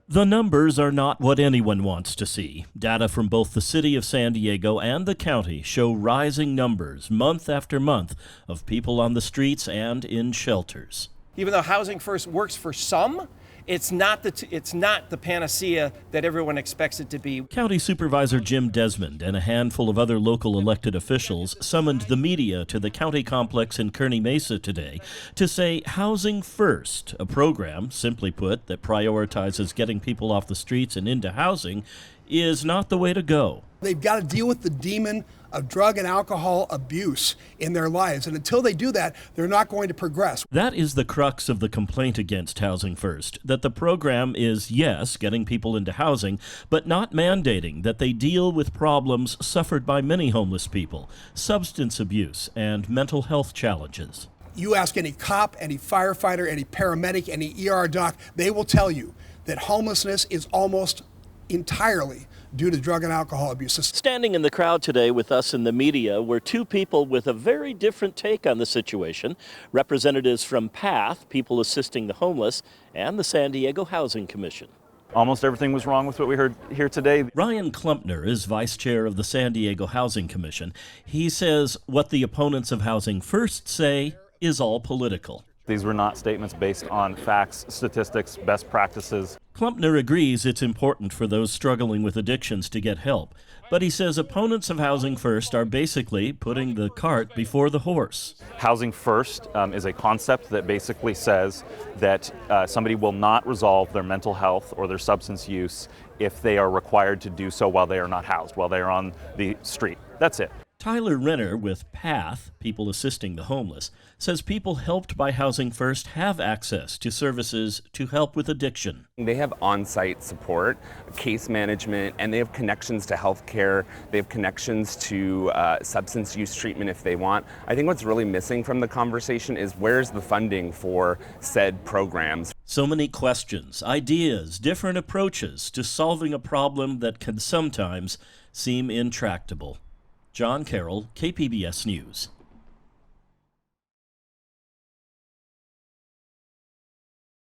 The numbers are not what anyone wants to see. Data from both the city of San Diego and the county show rising numbers month after month of people on the streets and in shelters. Even though Housing First works for some, it's not the panacea that everyone expects it to be. County Supervisor Jim Desmond and a handful of other local elected officials summoned the media to the county complex in Kearny Mesa today to say Housing First, a program, simply put, that prioritizes getting people off the streets and into housing, is not the way to go. They've got to deal with the demon of drug and alcohol abuse in their lives. And until they do that, they're not going to progress. That is the crux of the complaint against Housing First, that the program is, yes, getting people into housing, but not mandating that they deal with problems suffered by many homeless people, substance abuse and mental health challenges. You ask any cop, any firefighter, any paramedic, any ER doc, they will tell you that homelessness is almost entirely due to drug and alcohol abuse. Standing in the crowd today with us in the media were two people with a very different take on the situation. Representatives from PATH, People Assisting the Homeless, and the San Diego Housing Commission. Almost everything was wrong with what we heard here today. Ryan Klumpner is vice chair of the San Diego Housing Commission. He says what the opponents of Housing First say is all political. These were not statements based on facts, statistics, best practices. Klumpner agrees it's important for those struggling with addictions to get help, but he says opponents of Housing First are basically putting the cart before the horse. Housing First is a concept that basically says that somebody will not resolve their mental health or their substance use if they are required to do so while they are not housed, while they are on the street. That's it. Tyler Renner with PATH, People Assisting the Homeless, says people helped by Housing First have access to services to help with addiction. They have on-site support, case management, and they have connections to healthcare. They have connections to substance use treatment if they want. I think what's really missing from the conversation is where's the funding for said programs? So many questions, ideas, different approaches to solving a problem that can sometimes seem intractable. John Carroll, KPBS News.